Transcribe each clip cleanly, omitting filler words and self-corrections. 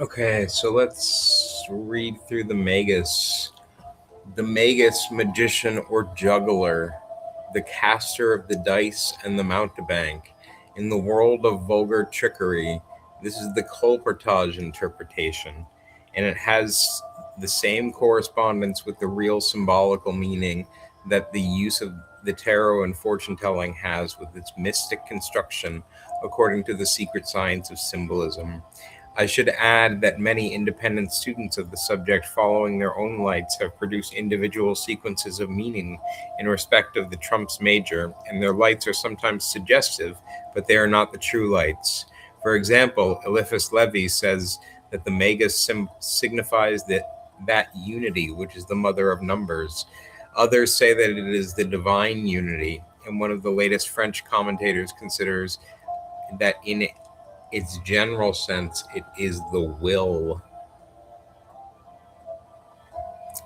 Okay, so let's read through the Magus. The Magus, magician or juggler, the caster of the dice and the mountebank. In the world of vulgar trickery, this is the colportage interpretation, and it has the same correspondence with the real symbolical meaning that the use of the tarot and fortune telling has with its mystic construction according to the secret science of symbolism. I should add that many independent students of the subject following their own lights have produced individual sequences of meaning in respect of the trumps major, and their lights are sometimes suggestive, but they are not the true lights. For example, Eliphas Levi says that the Magus signifies that unity, which is the mother of numbers. Others say that it is the divine unity, and one of the latest French commentators considers that in its general sense, it is the will.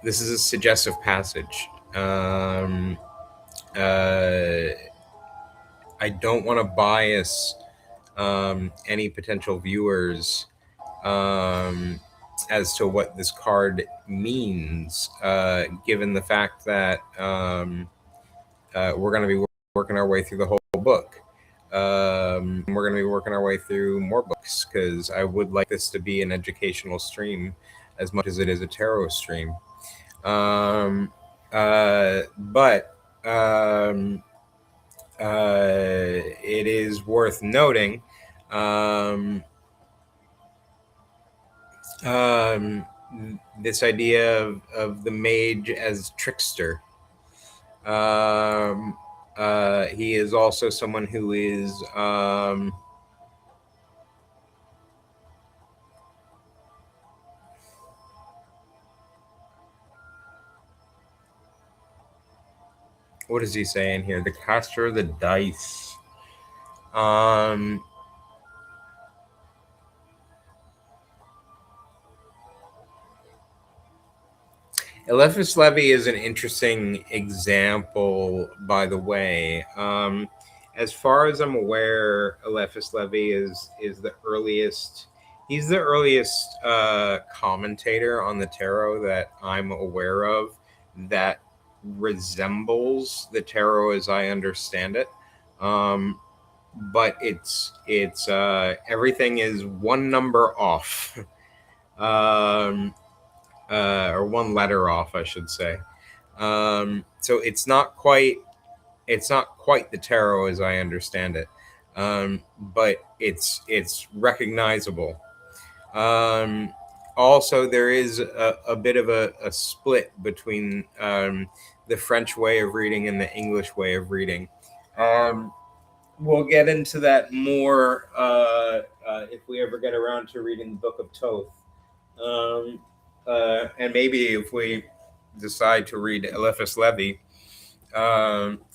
This is a suggestive passage. I don't want to bias any potential viewers as to what this card means, given the fact that we're going to be working our way through the whole book. We're going to be working our way through more books because I would like this to be an educational stream as much as it is a tarot stream. But it is worth noting this idea of the mage as trickster. He is also someone who is what is he saying here? The caster of the dice. Eliphas Levi is an interesting example, by the way. As far as I'm aware, Eliphas Levi is the earliest. He's the earliest commentator on the tarot that I'm aware of that resembles the tarot as I understand it. But it's everything is one number off. Or one letter off, I should say. So it's not quite the tarot as I understand it, but it's recognizable. Also, there is a bit of a split between the French way of reading and the English way of reading. We'll get into that more if we ever get around to reading the Book of Thoth. And maybe if we decide to read Eliphas Levi,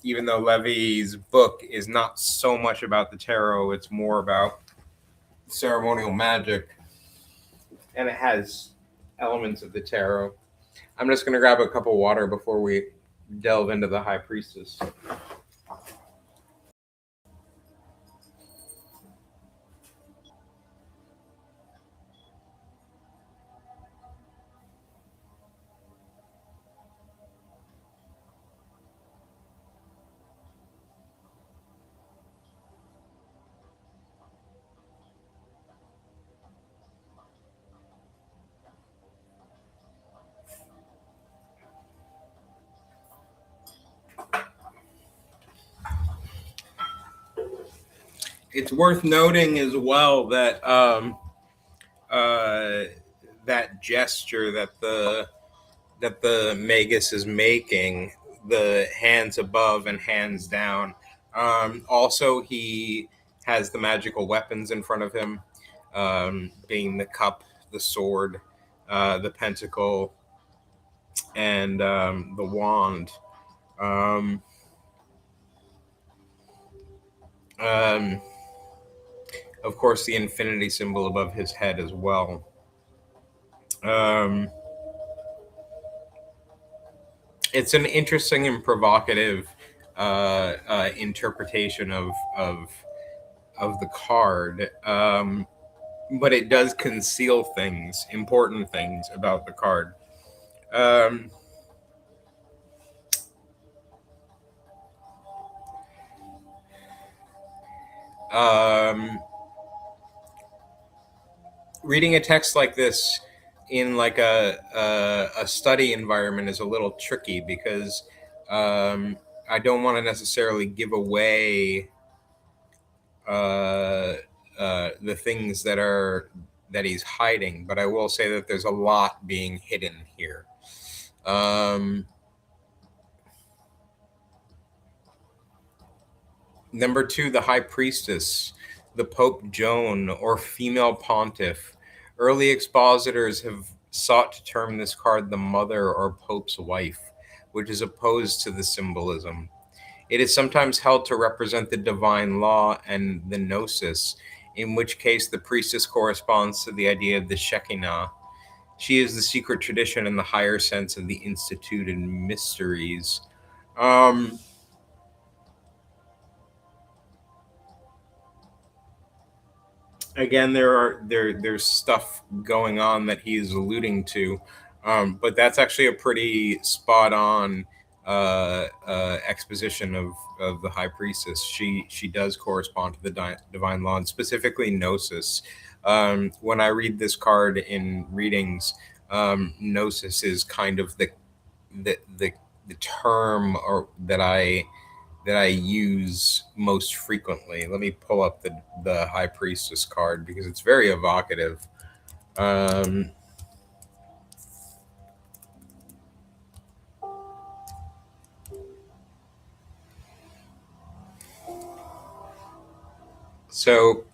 even though Levi's book is not so much about the tarot, it's more about ceremonial magic, and it has elements of the tarot. I'm just going to grab a cup of water before we delve into the High Priestess. It's worth noting as well that that gesture that the Magus is making, the hands above and hands down. Also, he has the magical weapons in front of him, being the cup, the sword, the pentacle, and the wand. Um, um, of course, the infinity symbol above his head as well. It's an interesting and provocative interpretation of the card. but it does conceal things, important things about the card. Um, um, Reading a text like this in like a study environment is a little tricky because I don't want to necessarily give away uh, the things that he's hiding, but I will say that there's a lot being hidden here. Um, Number two, the High Priestess, the Pope Joan, or female pontiff. Early expositors have sought to term this card the Mother or Pope's wife, which is opposed to the symbolism. It is sometimes held to represent the divine law and the gnosis, in which case the priestess corresponds to the idea of the Shekinah. She is the secret tradition in the higher sense of the instituted mysteries. Um, Again, there's stuff going on that he's alluding to, but that's actually a pretty spot on exposition of the high priestess. She does correspond to the divine law, and specifically gnosis. When I read this card in readings, gnosis is kind of the the, the term or that I use most frequently. Let me pull up the High Priestess card because it's very evocative. Um, so,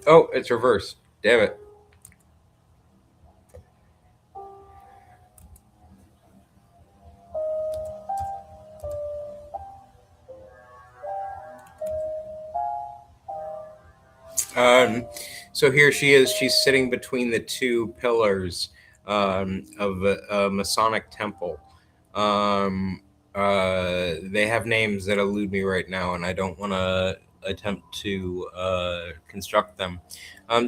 oh, it's reversed. Damn it. Um, so here she is. She's sitting between the two pillars of a Masonic temple. Um, they have names that elude me right now, and I don't want to attempt to construct them.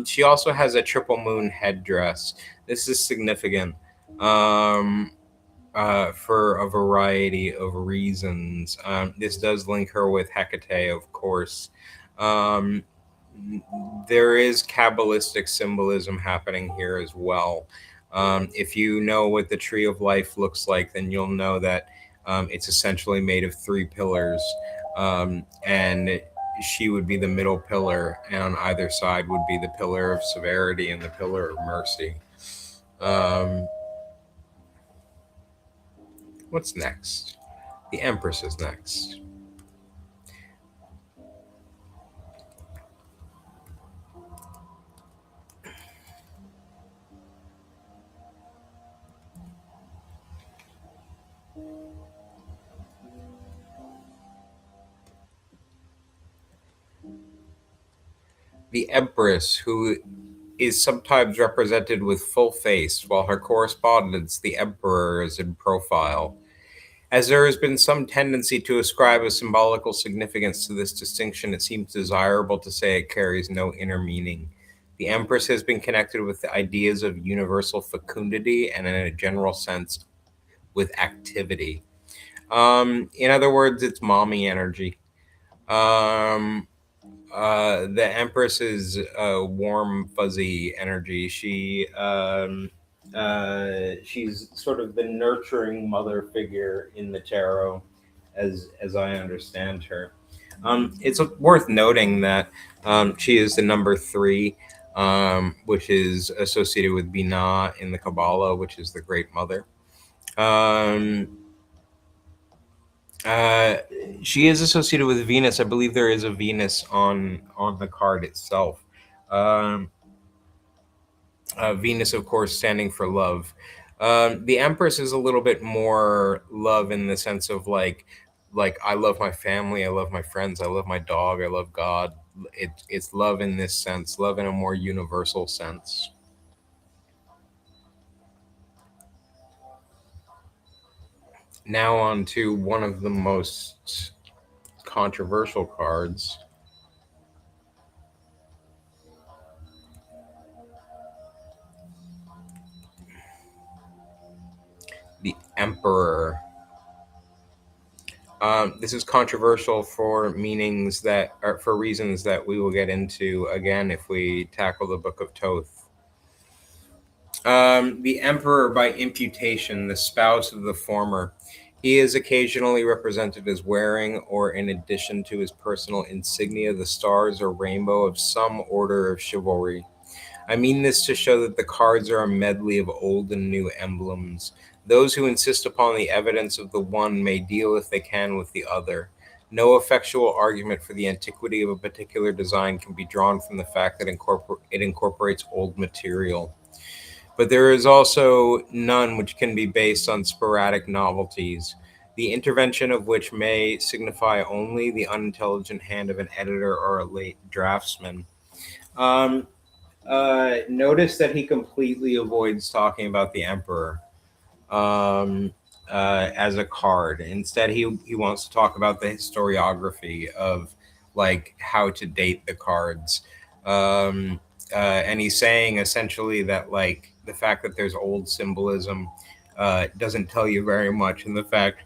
She also has a triple moon headdress. This is significant um, for a variety of reasons. This does link her with Hecate, of course. Um, there is Kabbalistic symbolism happening here as well. If you know what the tree of life looks like, then you'll know that it's essentially made of three pillars, and she would be the middle pillar, and on either side would be the pillar of severity and the pillar of mercy. Um, what's next? The Empress is next. The Empress, who is sometimes represented with full face, while her correspondence, the Emperor, is in profile. As there has been some tendency to ascribe a symbolical significance to this distinction, it seems desirable to say it carries no inner meaning. The Empress has been connected with the ideas of universal fecundity and, in a general sense, with activity. In other words, it's mommy energy. Um, the Empress is a warm, fuzzy energy. She's sort of the nurturing mother figure in the tarot, as I understand her. It's worth noting that she is the number three, which is associated with Binah in the Kabbalah, which is the Great Mother. Um, uh, she is associated with Venus. I believe there is a Venus on the card itself. Um, Venus, of course, standing for love. The Empress is a little bit more love in the sense of like I love my family, I love my friends, I love my dog, I love God. It's love in this sense, love in a more universal sense. Now on to one of the most controversial cards. Emperor. This is controversial for meanings that are for reasons that we will get into again if we tackle the Book of Thoth. The emperor, by imputation, the spouse of the former. He is occasionally represented as wearing, or in addition to his personal insignia, the stars or rainbow of some order of chivalry. I mean this to show that the cards are a medley of old and new emblems. Those who insist upon the evidence of the one may deal if they can with the other. No effectual argument for the antiquity of a particular design can be drawn from the fact that it incorporates old material. But there is also none which can be based on sporadic novelties, the intervention of which may signify only the unintelligent hand of an editor or a late draftsman. Um, Notice that he completely avoids talking about the emperor um, as a card. Instead, he wants to talk about the historiography of like how to date the cards. And he's saying essentially that like the fact that there's old symbolism doesn't tell you very much, and the fact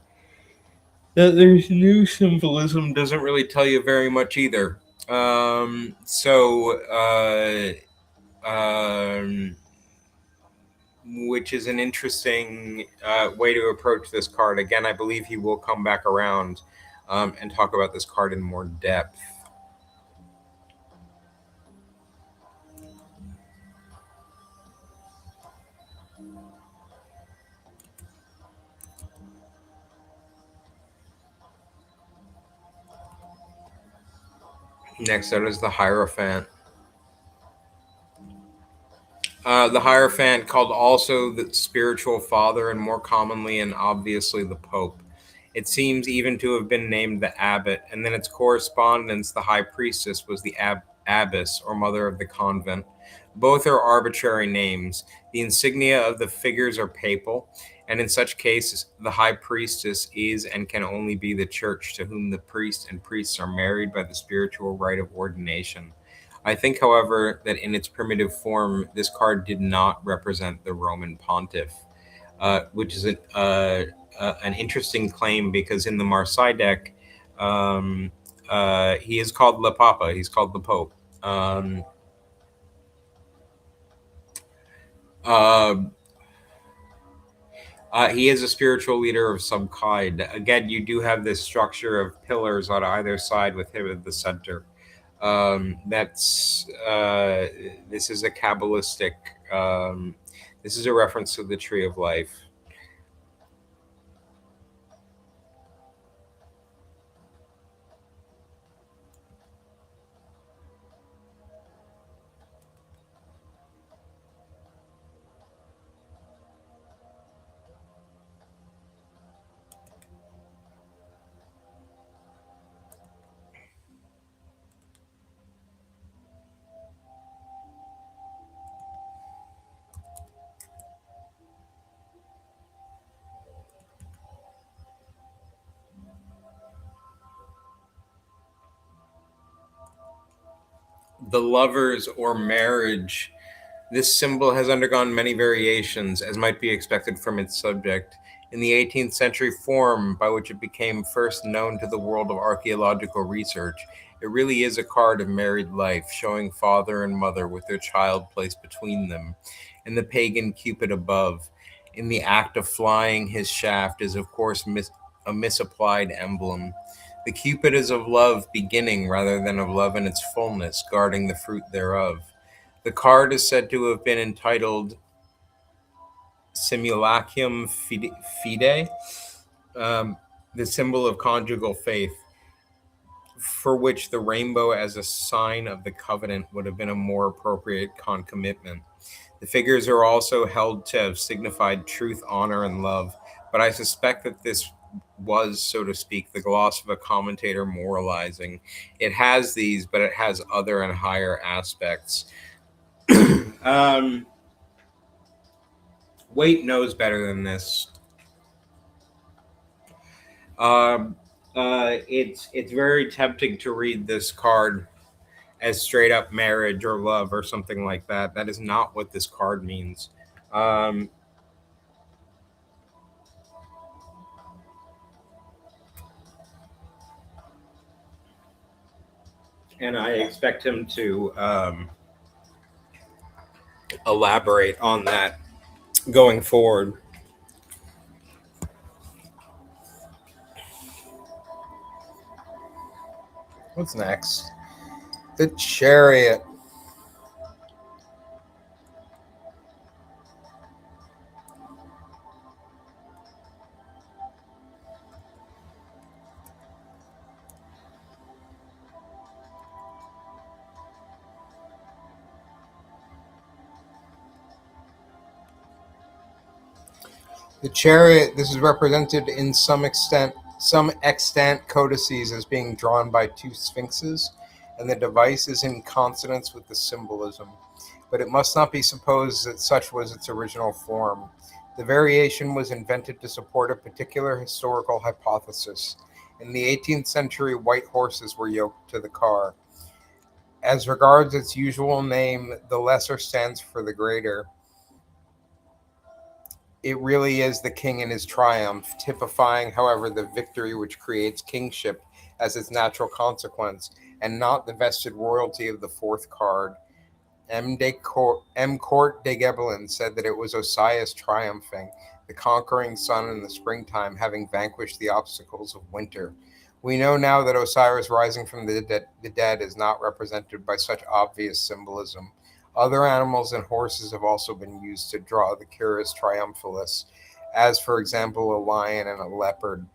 that there's new symbolism doesn't really tell you very much either. So which is an interesting way to approach this card. Again, I believe he will come back around and talk about this card in more depth. Next out is the Hierophant. The Hierophant, called also the spiritual father and more commonly and obviously the Pope. It seems even to have been named the abbot, and then its correspondence, the high priestess, was the abbess or mother of the convent. Both are arbitrary names. The insignia of the figures are papal, and in such cases, the high priestess is and can only be the church, to whom the priest and priests are married by the spiritual rite of ordination. I think, however, that in its primitive form, this card did not represent the Roman pontiff, which is an interesting claim because in the Marseille deck, um, he is called Le Papa, he's called the Pope. Um, uh, he is a spiritual leader of some kind. Again, you do have this structure of pillars on either side with him at the center. That's This is a kabbalistic. This is a reference to the tree of life. The lovers or marriage. This symbol has undergone many variations, as might be expected from its subject. In the 18th century form by which it became first known to the world of archaeological research, it really is a card of married life, showing father and mother with their child placed between them, and the pagan Cupid above. In the act of flying his shaft is, of course, a misapplied emblem. The Cupid is of love beginning rather than of love in its fullness, guarding the fruit thereof. The card is said to have been entitled Simulacrum Fide, um, the symbol of conjugal faith, for which the rainbow as a sign of the covenant would have been a more appropriate concomitant. The figures are also held to have signified truth, honor, and love, but I suspect that this was, so to speak, the gloss of a commentator moralizing. It has these, but it has other and higher aspects. um, Waite knows better than this. Um, it's very tempting to read this card as straight up marriage or love or something like that. That is not what this card means. Um, and I expect him to elaborate on that going forward. What's next? The Chariot. The Chariot. This is represented in some extant codices as being drawn by two sphinxes, and the device is in consonance with the symbolism. But it must not be supposed that such was its original form. The variation was invented to support a particular historical hypothesis. In the 18th century, white horses were yoked to the car. As regards its usual name, the lesser stands for the greater. It really is the king in his triumph, typifying, however, the victory which creates kingship as its natural consequence, and not the vested royalty of the fourth card. M. Court de Gebelin said that it was Osiris triumphing, the conquering sun in the springtime, having vanquished the obstacles of winter. We know now that Osiris rising from the dead is not represented by such obvious symbolism. Other animals and horses have also been used to draw the Curus Triumphalis, as, for example, a lion and a leopard.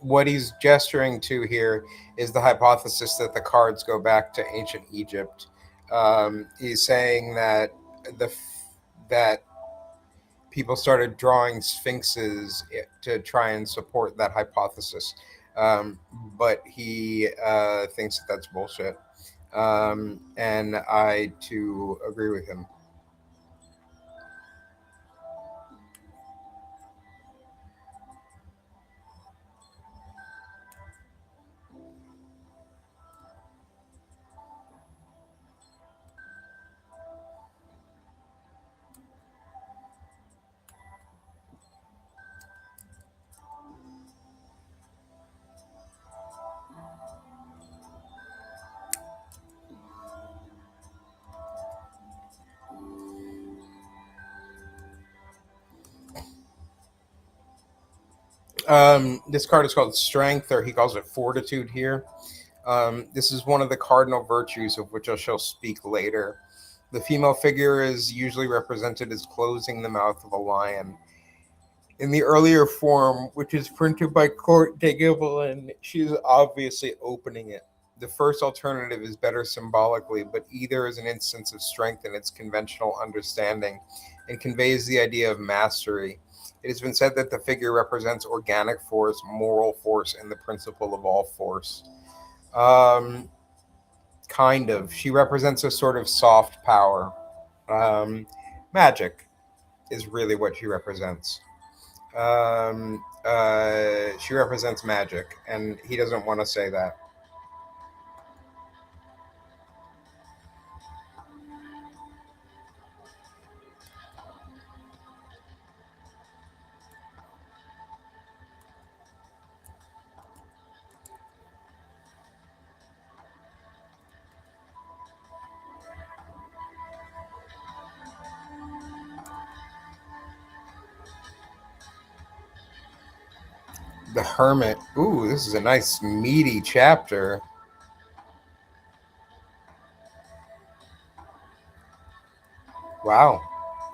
What he's gesturing to here is the hypothesis that the cards go back to ancient Egypt. He's saying that the that people started drawing sphinxes to try and support that hypothesis, um, but he thinks that that's bullshit, and I too agree with him. This card is called Strength, or he calls it Fortitude here. This is one of the cardinal virtues of which I shall speak later. The female figure is usually represented as closing the mouth of a lion. In the earlier form, which is printed by Court de Gibelin, she is obviously opening it. The first alternative is better symbolically, but either is an instance of strength in its conventional understanding and conveys the idea of mastery. It has been said that the figure represents organic force, moral force, and the principle of all force. Um, kind of. She represents a sort of soft power. Um, magic is really what she represents. She represents magic, and he doesn't want to say that. The Hermit. Ooh, this is a nice meaty chapter. Wow.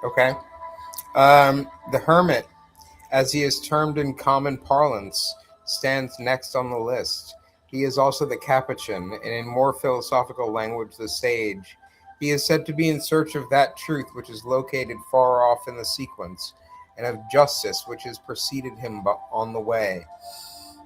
Okay. The Hermit, as he is termed in common parlance, stands next on the list. He is also the Capuchin, and in more philosophical language, the sage. He is said to be in search of that truth which is located far off in the sequence, and of justice which has preceded him on the way.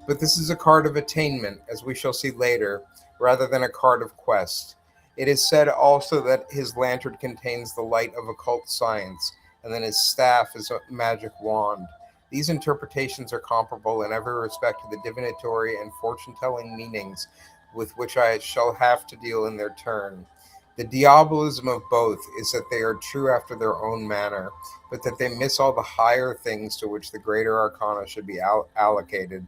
But this is a card of attainment, as we shall see later, rather than a card of quest. It is said also that his lantern contains the light of occult science, and that his staff is a magic wand. These interpretations are comparable in every respect to the divinatory and fortune telling meanings with which I shall have to deal in their turn. The diabolism of both is that they are true after their own manner, but that they miss all the higher things to which the greater arcana should be allocated.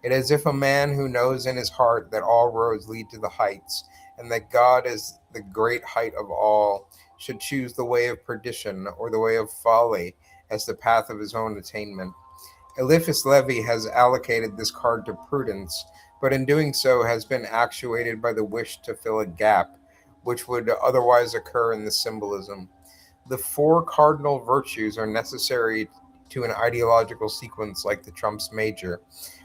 It is as if a man who knows in his heart that all roads lead to the heights, and that God is the great height of all, should choose the way of perdition or the way of folly as the path of his own attainment. Eliphas Levi has allocated this card to prudence, but in doing so has been actuated by the wish to fill a gap which would otherwise occur in the symbolism. The four cardinal virtues are necessary to an ideological sequence like the Trump's Major,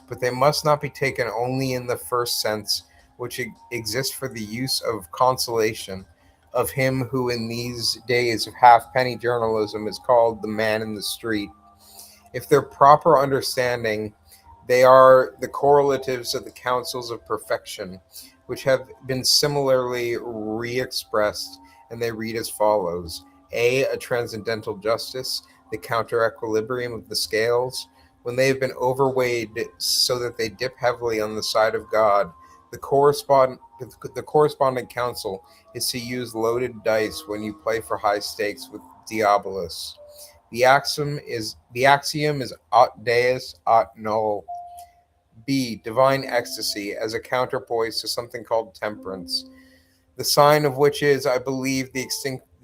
but they must not be taken only in the first sense, which exists for the use of consolation of him who in these days of halfpenny journalism is called the man in the street. If their proper understanding, they are the correlatives of the counsels of perfection, which have been similarly re expressed, and they read as follows: A transcendental justice, the counter equilibrium of the scales. When they have been overweighed so that they dip heavily on the side of God, the corresponding counsel is to use loaded dice when you play for high stakes with Diabolus. The axiom is aut deus aut nol. B. Divine ecstasy as a counterpoise to something called temperance, the sign of which is, I believe, the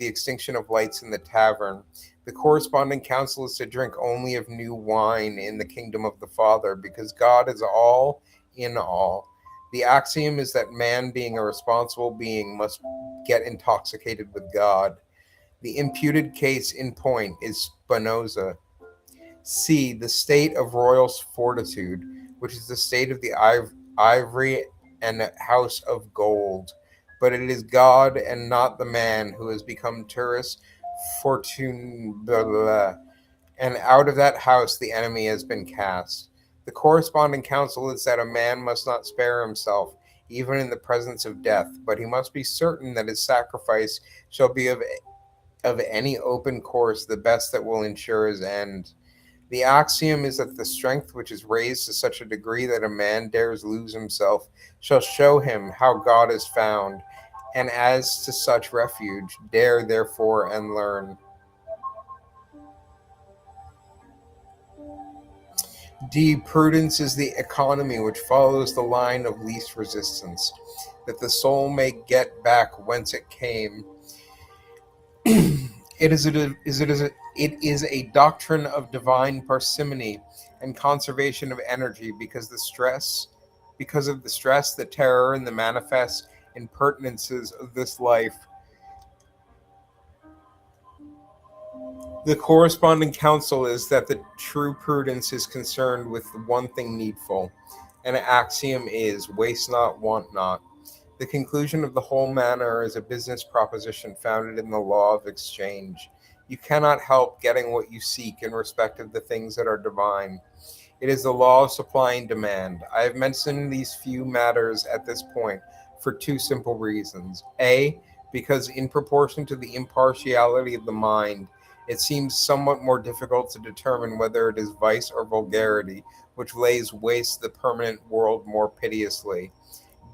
extinction of lights in the tavern. The corresponding counsel is to drink only of new wine in the kingdom of the Father, because God is all in all. The axiom is that man, being a responsible being, must get intoxicated with God. The imputed case in point is Spinoza. C. The state of royal fortitude, which is the state of the ivory and house of gold. But it is God and not the man who has become Turris Fortune, and out of that house the enemy has been cast. The corresponding counsel is that a man must not spare himself, even in the presence of death, but he must be certain that his sacrifice shall be of any open course the best that will ensure his end. The axiom is that the strength which is raised to such a degree that a man dares lose himself shall show him how God is found, and as to such refuge, dare therefore and learn. D. Prudence is the economy which follows the line of least resistance, that the soul may get back whence it came. It is a doctrine of divine parsimony and conservation of energy, because of the stress, the terror, and the manifest impertinences of this life. The corresponding counsel is that the true prudence is concerned with the one thing needful. An axiom is waste not, want not. The conclusion of the whole matter is a business proposition founded in the law of exchange. You cannot help getting what you seek in respect of the things that are divine. It is the law of supply and demand. I have mentioned these few matters at this point for two simple reasons. A, because in proportion to the impartiality of the mind, it seems somewhat more difficult to determine whether it is vice or vulgarity which lays waste the permanent world more pitilessly.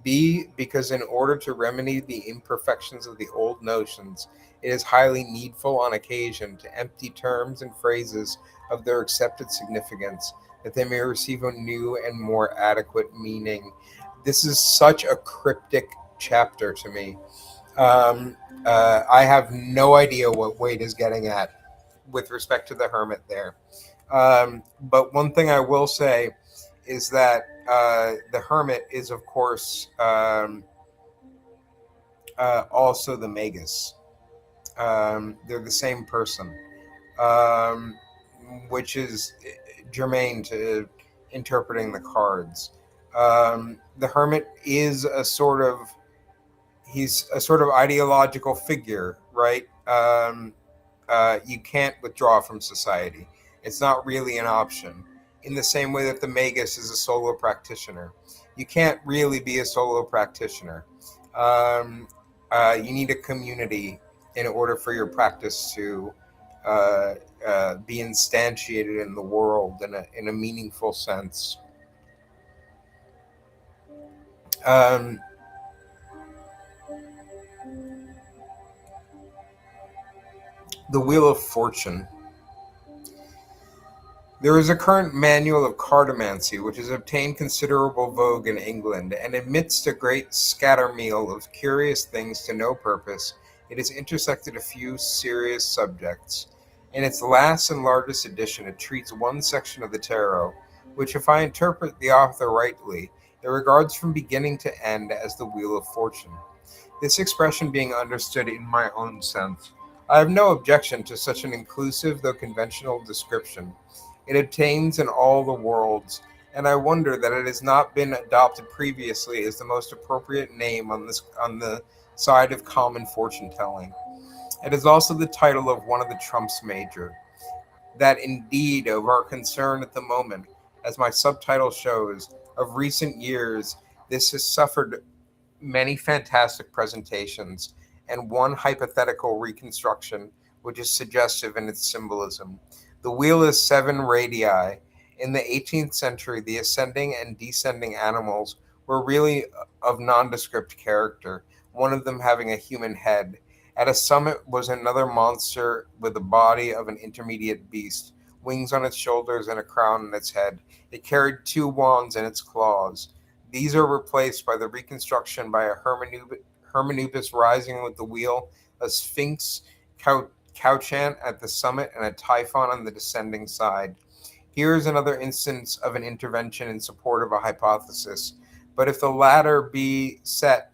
B, because in order to remedy the imperfections of the old notions, it is highly needful on occasion to empty terms and phrases of their accepted significance, that they may receive a new and more adequate meaning. This is such a cryptic chapter to me. Um, I have no idea what Wade is getting at with respect to the hermit there. But one thing I will say is that the hermit is, of course, also the magus. They're the same person, um, which is germane to interpreting the cards. The hermit is he's a sort of ideological figure, right? You can't withdraw from society. It's not really an option. In the same way that the magus is a solo practitioner, you can't really be a solo practitioner. Um, you need a community in order for your practice to be instantiated in the world in a meaningful sense. Um, the Wheel of Fortune. There is a current manual of cartomancy which has obtained considerable vogue in England, and amidst a great scattermeal of curious things to no purpose, it has intersected a few serious subjects. In its last and largest edition, it treats one section of the tarot, which, if I interpret the author rightly, it regards from beginning to end as the Wheel of Fortune. This expression being understood in my own sense, I have no objection to such an inclusive though conventional description. It obtains in all the worlds, and I wonder that it has not been adopted previously as the most appropriate name on the side of common fortune telling. It is also the title of one of the trumps major. That indeed of our concern at the moment, as my subtitle shows, of recent years, this has suffered many fantastic presentations, and one hypothetical reconstruction which is suggestive in its symbolism. The wheel is seven radii. In the 18th century, the ascending and descending animals were really of nondescript character, one of them having a human head. At a summit was another monster with the body of an intermediate beast, wings on its shoulders and a crown on its head. It carried two wands in its claws. These are replaced by the reconstruction by a hermanubis rising with the wheel, a sphinx couchant at the summit, and a typhon on the descending side. Here is another instance of an intervention in support of a hypothesis, but if the latter be set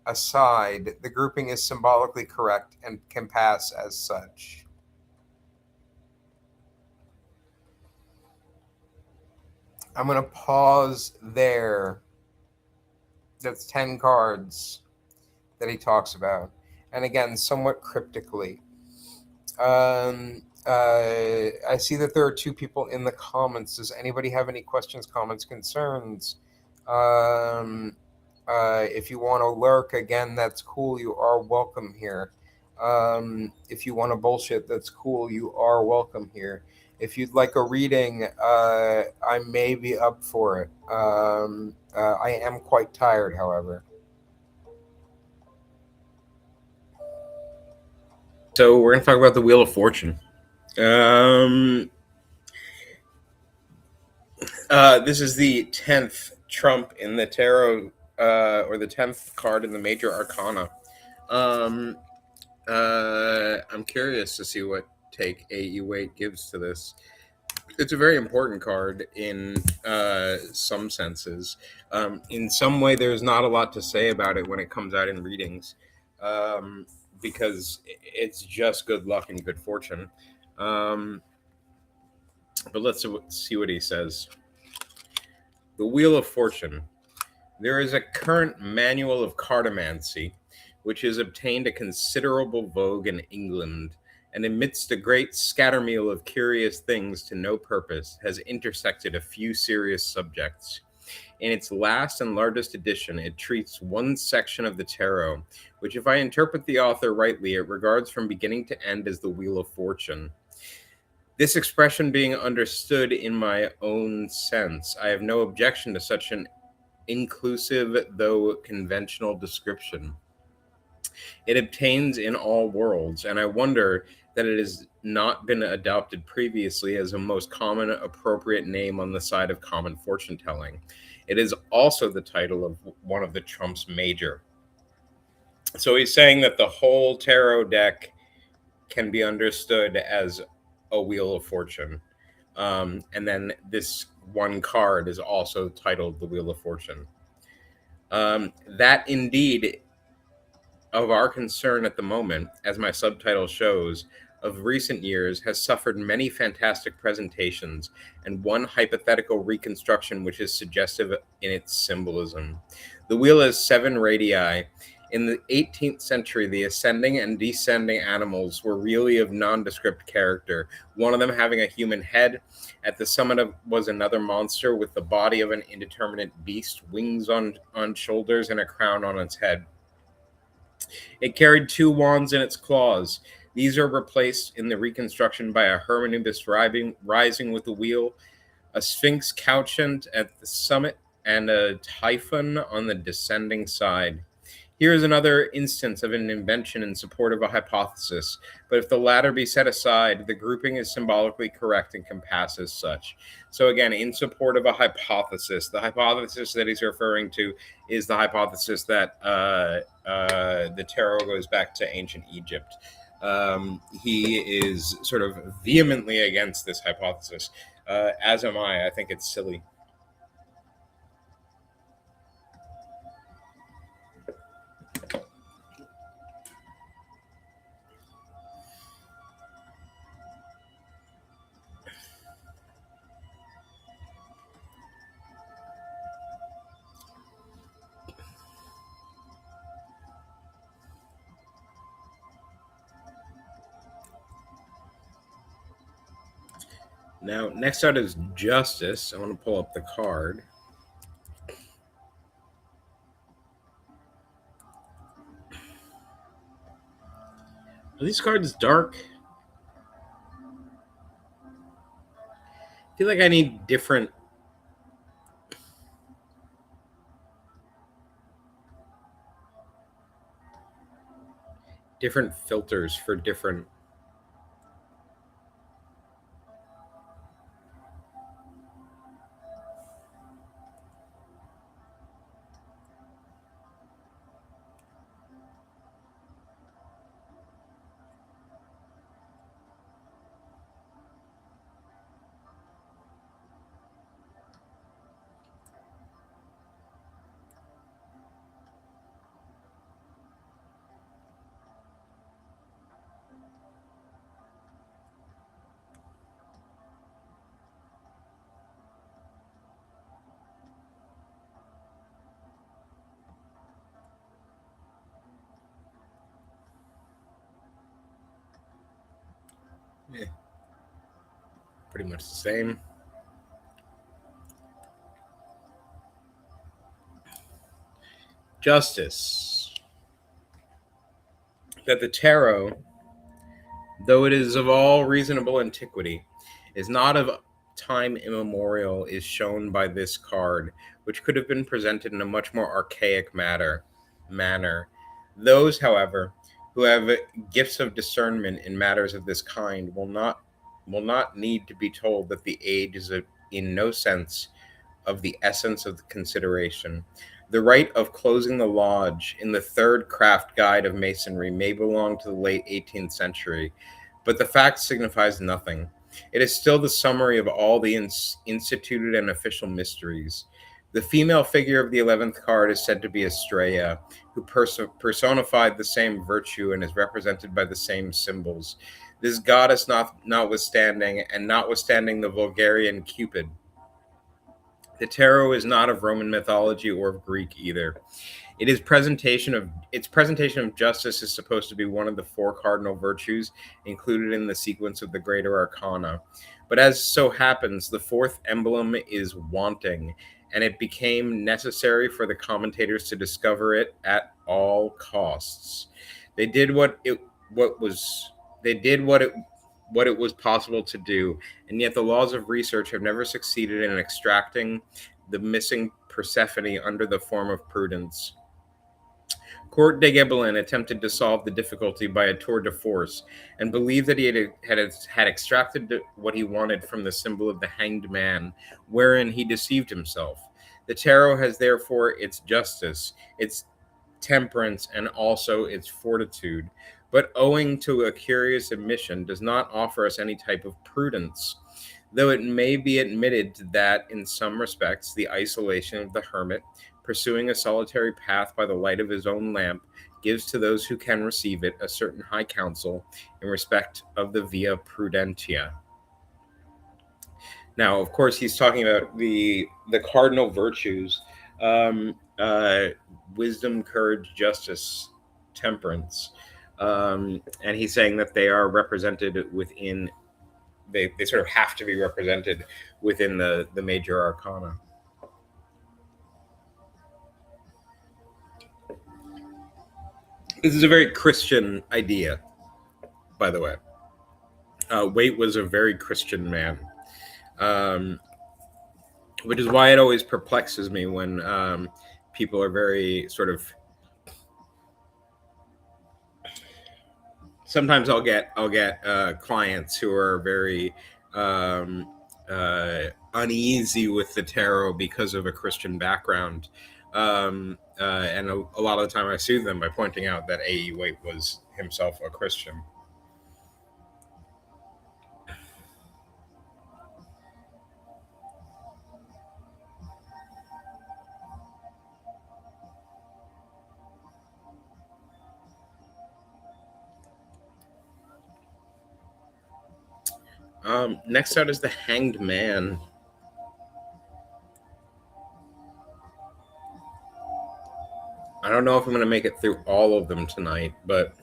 aside, the grouping is symbolically correct and can pass as such. I'm going to pause there. That's 10 cards that he talks about. And again, somewhat cryptically. I see that there are two people in the comments. Does anybody have any questions, comments, concerns? If you want to lurk, again, that's cool. You are welcome here. If you want to bullshit, that's cool. You are welcome here. If you'd like a reading, I may be up for it. I am quite tired, however. So we're going to talk about the Wheel of Fortune. This is the 10th trump in the tarot, or the 10th card in the major arcana. I'm curious to see what take Rider-Waite gives to this. It's a very important card in some senses. In some way, there's not a lot to say about it when it comes out in readings, because it's just good luck and good fortune. But let's see what he says. The Wheel of Fortune. There is a current manual of cartomancy, which has obtained a considerable vogue in England, and amidst a great scattermeal of curious things to no purpose, has intersected a few serious subjects. In its last and largest edition, it treats one section of the tarot, which, if I interpret the author rightly, it regards from beginning to end as the Wheel of Fortune. This expression being understood in my own sense, I have no objection to such an inclusive though conventional description. It obtains in all worlds, and I wonder that it has not been adopted previously as a most common appropriate name on the side of common fortune telling. It is also the title of one of the trumps major. So he's saying that the whole tarot deck can be understood as a Wheel of Fortune. And then this one card is also titled the Wheel of Fortune. That indeed of our concern at the moment, as my subtitle shows, of recent years has suffered many fantastic presentations and one hypothetical reconstruction which is suggestive in its symbolism. The wheel has seven radii. In the 18th century, the ascending and descending animals were really of nondescript character, one of them having a human head. At the summit was another monster with the body of an indeterminate beast, wings on shoulders, and a crown on its head. It carried two wands in its claws. These are replaced in the reconstruction by a hermanubis rising with the wheel, a sphinx couchant at the summit, and a typhon on the descending side. Here is another instance of an invention in support of a hypothesis, but if the latter be set aside, the grouping is symbolically correct and can pass as such. So, again, in support of a hypothesis, the hypothesis that he's referring to is the hypothesis that the tarot goes back to ancient Egypt. He is sort of vehemently against this hypothesis, as am I. I think it's silly. Now, next out is Justice. I want to pull up the card. Are these cards dark? I feel like I need different filters for different. Pretty much the same. Justice. That the tarot, though it is of all reasonable antiquity, is not of time immemorial, is shown by this card, which could have been presented in a much more archaic manner. Those, however, who have gifts of discernment in matters of this kind will not need to be told that the age is in no sense of the essence of the consideration. The right of closing the lodge in the third craft guide of masonry may belong to the late 18th century, but the fact signifies nothing. It is still the summary of all the instituted and official mysteries. The female figure of the 11th card is said to be Estrella, who personified the same virtue and is represented by the same symbols. This goddess notwithstanding, and notwithstanding the Vulgarian Cupid. The tarot is not of Roman mythology or of Greek either. Its presentation of justice is supposed to be one of the four cardinal virtues included in the sequence of the greater arcana. But as so happens, the fourth emblem is wanting, and it became necessary for the commentators to discover it at all costs. They did what it was possible to do, and yet the laws of research have never succeeded in extracting the missing Persephone under the form of prudence. Court de Gebelin attempted to solve the difficulty by a tour de force, and believed that he had extracted what he wanted from the symbol of the hanged man, wherein he deceived himself. The tarot has therefore its justice, its temperance, and also its fortitude, but owing to a curious omission, does not offer us any type of prudence, though it may be admitted that, in some respects, the isolation of the hermit, pursuing a solitary path by the light of his own lamp, gives to those who can receive it a certain high counsel in respect of the via prudentia. Now, of course, he's talking about the cardinal virtues: wisdom, courage, justice, temperance, and he's saying that they are represented within. They sort of have to be represented within the major arcana. This is a very Christian idea, by the way. Waite was a very Christian man, which is why it always perplexes me when people are very sort of sometimes I'll get clients who are very um, uneasy with the tarot because of a Christian background, and a lot of the time I soothe them by pointing out that A.E. Waite was himself a Christian. Next out is the Hanged Man. I don't know if I'm going to make it through all of them tonight, but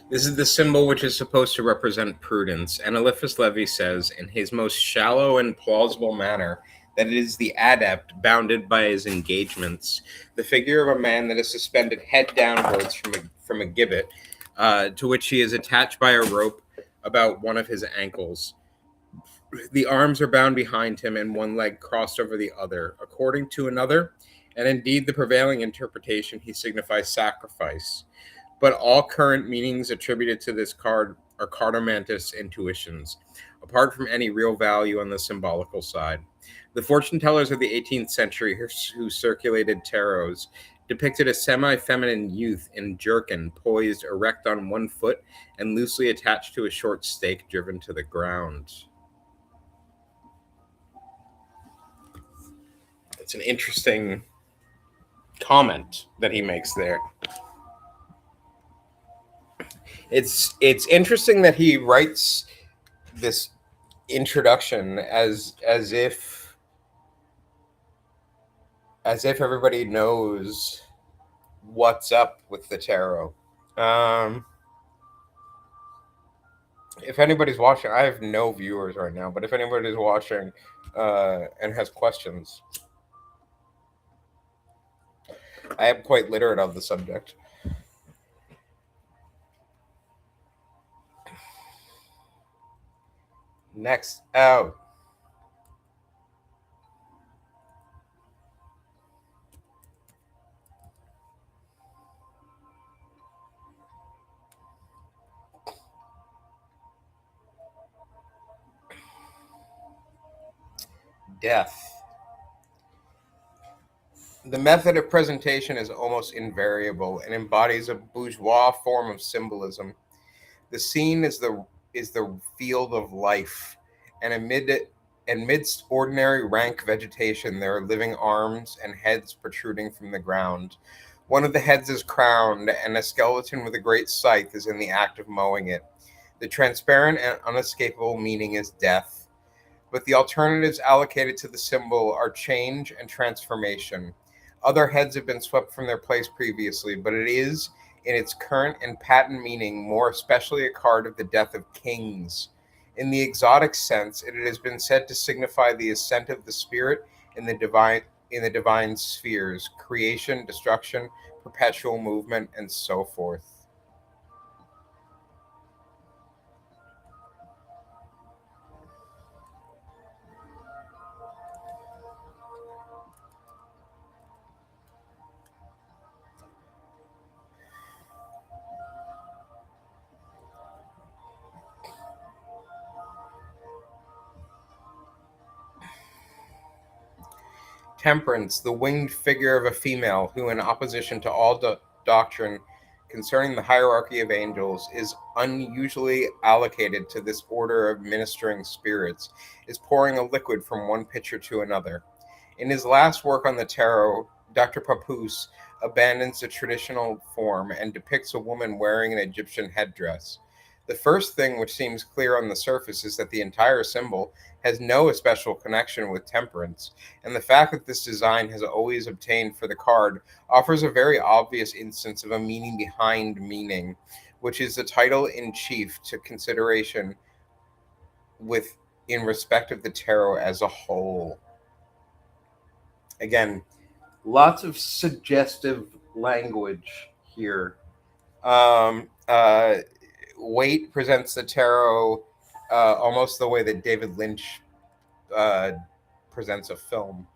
this is the symbol which is supposed to represent prudence, and Eliphas Levi says, in his most shallow and plausible manner, that it is the adept bounded by his engagements, the figure of a man that is suspended head downwards from a gibbet, to which he is attached by a rope about one of his ankles. The arms are bound behind him and one leg crossed over the other. According to another, and indeed the prevailing interpretation, he signifies sacrifice. But all current meanings attributed to this card are cartomantis intuitions, apart from any real value on the symbolical side. The fortune tellers of the 18th century who circulated tarots depicted a semi feminine youth in jerkin, poised erect on one foot and loosely attached to a short stake driven to the ground. It's an interesting comment that he makes there. It's interesting that he writes this introduction as if everybody knows what's up with the tarot. If anybody's watching, I have no viewers right now, but if anybody's watching and has questions, I am quite literate of the subject. Next out. Death. The method of presentation is almost invariable and embodies a bourgeois form of symbolism. The scene is the field of life, and amidst ordinary rank vegetation there are living arms and heads protruding from the ground. One of the heads is crowned, and a skeleton with a great scythe is in the act of mowing it. The transparent and unescapable meaning is death, but the alternatives allocated to the symbol are change and transformation. Other heads have been swept from their place previously, but it is, in its current and patent meaning, more especially a card of the death of kings. In the exotic sense, it has been said to signify the ascent of the spirit in the divine spheres, creation, destruction, perpetual movement, and so forth. Temperance, the winged figure of a female who, in opposition to all doctrine concerning the hierarchy of angels, is unusually allocated to this order of ministering spirits, is pouring a liquid from one pitcher to another. In his last work on the tarot, Dr. Papoose abandons the traditional form and depicts a woman wearing an Egyptian headdress. The first thing which seems clear on the surface is that the entire symbol has no especial connection with temperance, and the fact that this design has always obtained for the card offers a very obvious instance of a meaning behind meaning, which is the title in chief to consideration with in respect of the tarot as a whole. Again, lots of suggestive language here. Um, uh, Waite presents the tarot almost the way that David Lynch uh, presents a film.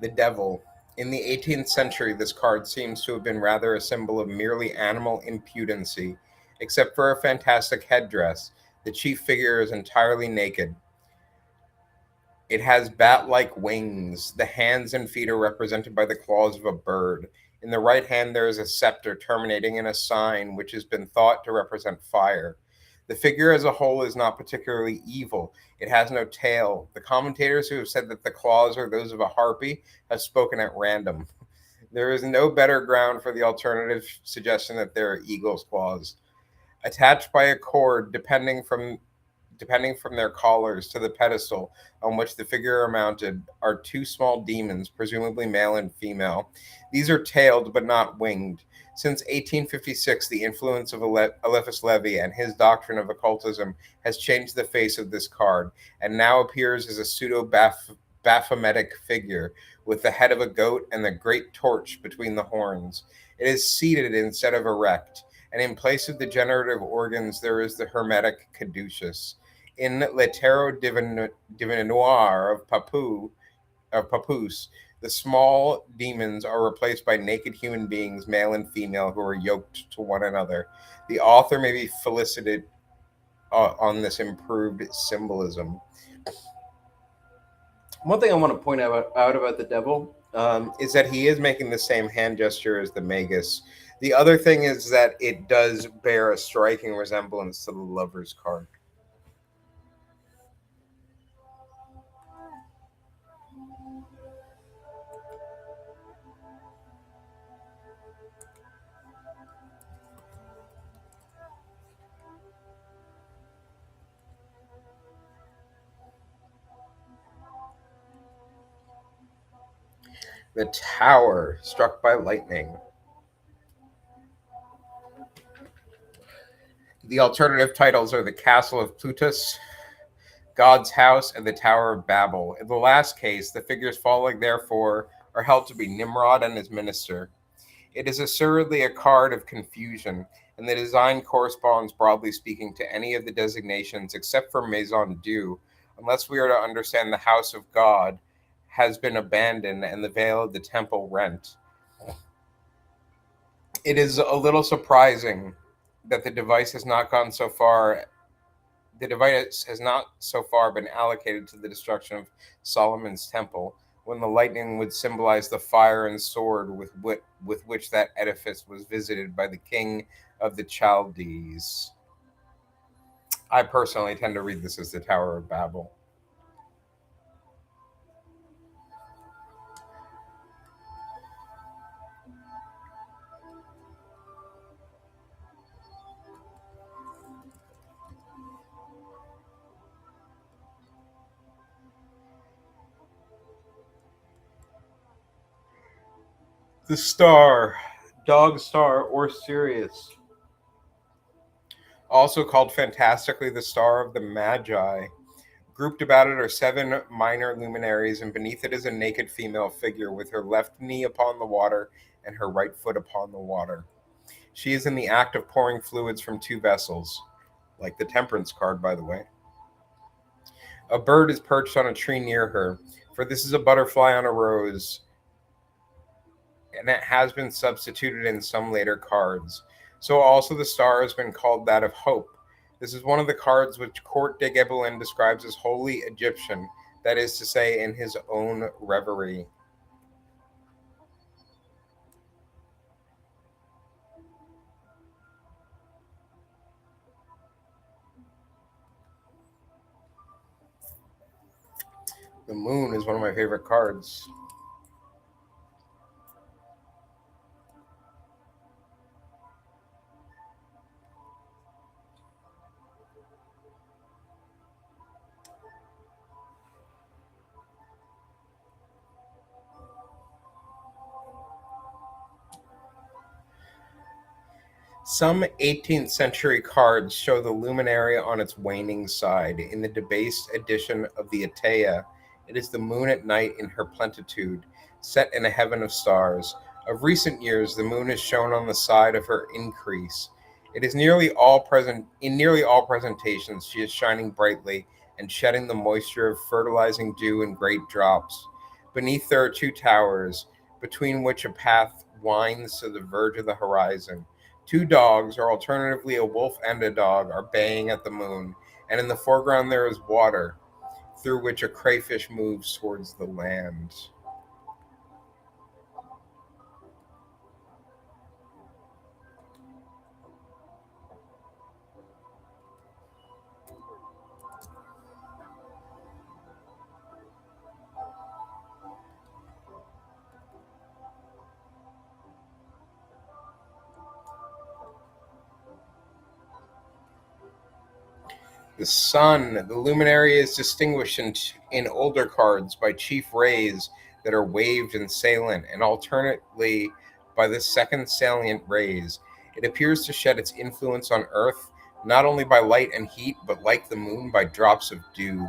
The devil. In the 18th century, this card seems to have been rather a symbol of merely animal impudency, except for a fantastic headdress. The chief figure is entirely naked. It has bat like wings. The hands and feet are represented by the claws of a bird. In the right hand, there is a scepter terminating in a sign which has been thought to represent fire. The figure as a whole is not particularly evil. It has no tail. The commentators who have said that the claws are those of a harpy have spoken at random. There is no better ground for the alternative suggestion that they are eagle's claws. Attached by a cord depending from their collars to the pedestal on which the figure are mounted, are two small demons, presumably male and female. These are tailed but not winged. Since 1856, the influence of Eliphas Levi and his doctrine of occultism has changed the face of this card, and now appears as a pseudo Baphometic figure with the head of a goat and the great torch between the horns. It is seated instead of erect, and in place of the generative organs, there is the hermetic caduceus. In Le Tarot Divinoir of Papoose, the small demons are replaced by naked human beings, male and female, who are yoked to one another. The author may be felicitated on this improved symbolism. One thing I want to point out about the devil is that he is making the same hand gesture as the magus. The other thing is that it does bear a striking resemblance to the lover's card. The tower struck by lightning. The alternative titles are the Castle of Plutus, God's House, and the Tower of Babel. In the last case, the figures following, therefore, are held to be Nimrod and his minister. It is assuredly a card of confusion, and the design corresponds, broadly speaking, to any of the designations except for Maison Dieu, unless we are to understand the house of God has been abandoned and the veil of the temple rent. It is a little surprising that the device has not so far been allocated to the destruction of Solomon's temple, when the lightning would symbolize the fire and sword with which that edifice was visited by the king of the Chaldees. I personally tend to read this as the Tower of Babel. The star, dog star, or Sirius, also called fantastically the Star of the Magi. Grouped about it are seven minor luminaries, and beneath it is a naked female figure with her left knee upon the water and her right foot upon the water. She is in the act of pouring fluids from two vessels, like the temperance card, by the way. A bird is perched on a tree near her, for this is a butterfly on a rose, and it has been substituted in some later cards. So also the star has been called that of hope. This is one of the cards which Court de Gebelin describes as wholly Egyptian, that is to say, in his own reverie. The moon is one of my favorite cards. Some 18th century cards show the luminary on its waning side. In the debased edition of the Atea, it is the moon at night in her plenitude, set in a heaven of stars. Of recent years, the moon is shown on the side of her increase. It is nearly all present in nearly all presentations. She is shining brightly and shedding the moisture of fertilizing dew in great drops. Beneath there are two towers, between which a path winds to the verge of the horizon. Two dogs, or alternatively a wolf and a dog, are baying at the moon, and in the foreground there is water, through which a crayfish moves towards the land. The sun, the luminary, is distinguished in older cards by chief rays that are waved and salient, and alternately by the second salient rays. It appears to shed its influence on Earth not only by light and heat, but like the moon, by drops of dew.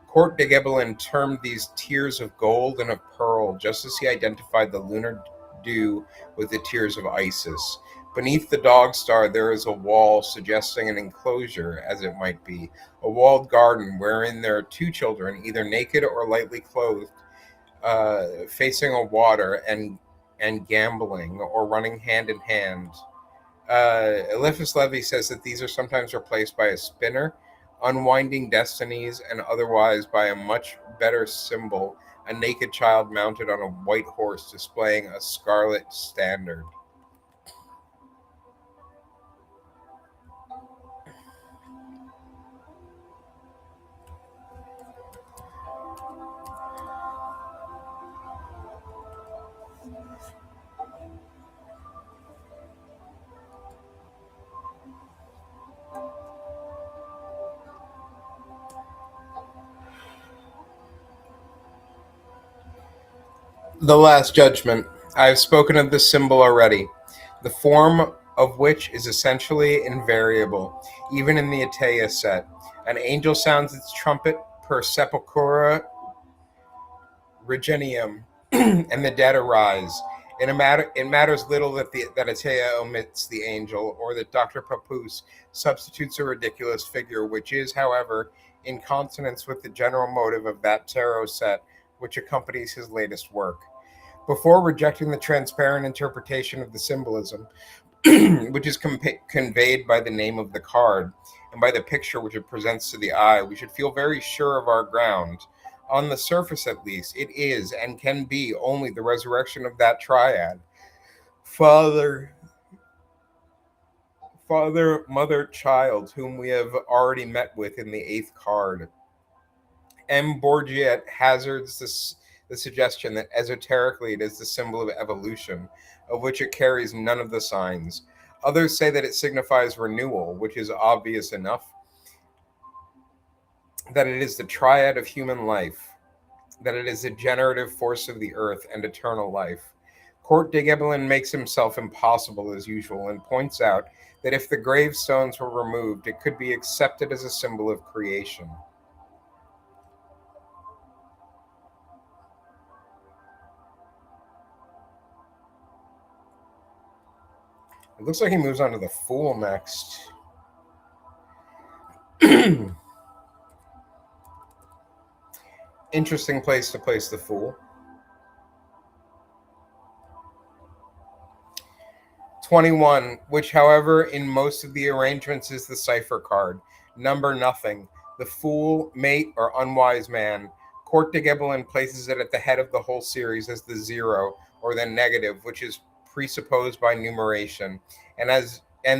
Court de Gebelin termed these tears of gold and of pearl, just as he identified the lunar dew with the tears of Isis. Beneath the dog star, there is a wall suggesting an enclosure, as it might be, a walled garden wherein there are two children, either naked or lightly clothed, facing a water and gambling or running hand in hand. Eliphas Levi says that these are sometimes replaced by a spinner, unwinding destinies, and otherwise by a much better symbol, a naked child mounted on a white horse displaying a scarlet standard. The Last Judgment. I have spoken of this symbol already, the form of which is essentially invariable, even in the Atea set. An angel sounds its trumpet per sepulchra regenium, and the dead arise. It matters little that Atea omits the angel, or that Dr. Papoose substitutes a ridiculous figure, which is, however, in consonance with the general motive of that tarot set which accompanies his latest work. Before rejecting the transparent interpretation of the symbolism, which is conveyed by the name of the card and by the picture which it presents to the eye, we should feel very sure of our ground. On the surface, at least, it is and can be only the resurrection of that triad: Father, Father, Mother, Child, whom we have already met with in the eighth card. M. Borgiat hazards the suggestion that esoterically it is the symbol of evolution, of which it carries none of the signs. Others say that it signifies renewal, which is obvious enough, that it is the triad of human life, that it is the generative force of the earth and eternal life. Court de Gebelin makes himself impossible as usual and points out that if the gravestones were removed, it could be accepted as a symbol of creation. It looks like he moves on to the Fool next. Interesting place to place the Fool. 21, which, however, in most of the arrangements is the cipher card. Number nothing. The Fool, Mate, or Unwise Man. Court de Gebelin places it at the head of the whole series as the zero, or the negative, which is presupposed by numeration. And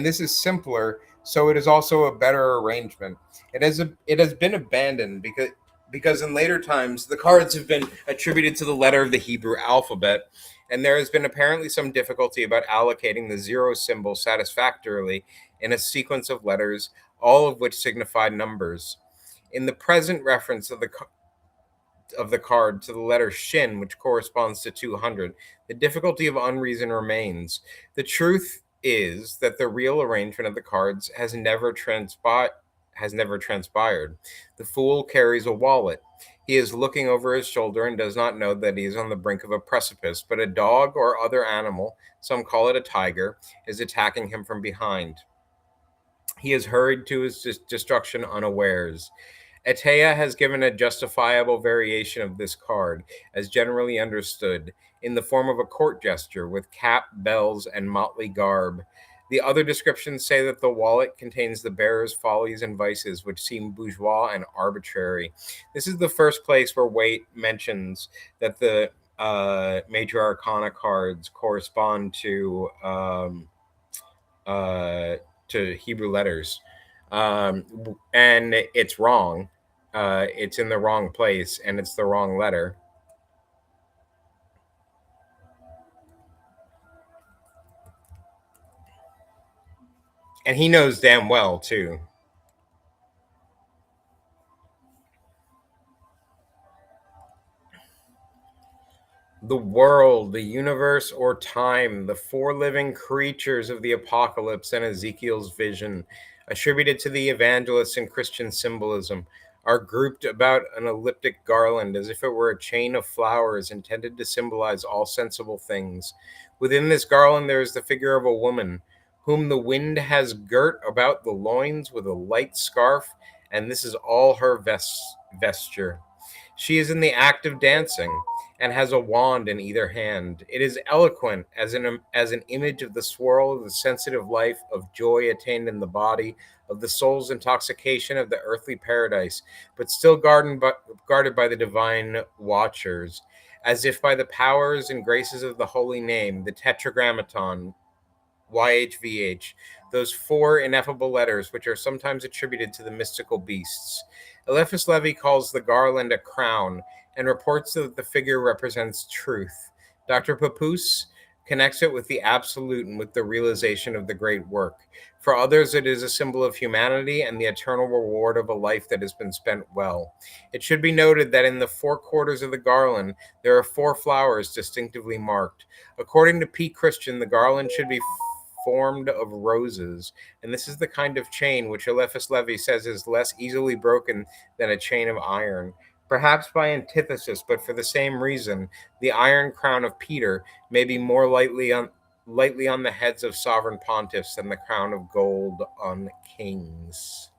this is simpler, so it is also a better arrangement. It has been abandoned because in later times the cards have been attributed to the letter of the Hebrew alphabet, and there has been apparently some difficulty about allocating the zero symbol satisfactorily in a sequence of letters, all of which signify numbers. In the present reference of the card to the letter Shin, which corresponds to 200, the difficulty of unreason remains. The truth is that the real arrangement of the cards has never transpired. The fool carries a wallet. He is looking over his shoulder and does not know that he is on the brink of a precipice, but a dog or other animal, some call it a tiger, is attacking him from behind. He is hurried to his destruction unawares. Atea has given a justifiable variation of this card, as generally understood, in the form of a court gesture with cap, bells, and motley garb. The other descriptions say that the wallet contains the bearer's follies and vices, which seem bourgeois and arbitrary. This is the first place where Waite mentions that the major arcana cards correspond uh, to Hebrew letters, and it's wrong. It's in the wrong place, and it's the wrong letter. And he knows damn well too. The world, the universe, or time, the four living creatures of the apocalypse and Ezekiel's vision, attributed to the evangelists in Christian symbolism, are grouped about an elliptic garland as if it were a chain of flowers intended to symbolize all sensible things. Within this garland, there is the figure of a woman, whom the wind has girt about the loins with a light scarf, and this is all her vesture. She is in the act of dancing and has a wand in either hand. It is eloquent as an image of the swirl of the sensitive life, of joy attained in the body, of the soul's intoxication of the earthly paradise, but still guarded by the divine watchers, as if by the powers and graces of the holy name, the tetragrammaton, YHVH, those four ineffable letters which are sometimes attributed to the mystical beasts. Eliphas Levi calls the garland a crown and reports that the figure represents truth. Dr. Papoose connects it with the absolute and with the realization of the great work. For others, it is a symbol of humanity and the eternal reward of a life that has been spent well. It should be noted that in the four quarters of the garland, there are four flowers distinctively marked. According to P. Christian, the garland should be formed of roses, and this is the kind of chain which Eliphas Levi says is less easily broken than a chain of iron. Perhaps by antithesis, but for the same reason, the iron crown of Peter may be more lightly on the heads of sovereign pontiffs than the crown of gold on kings.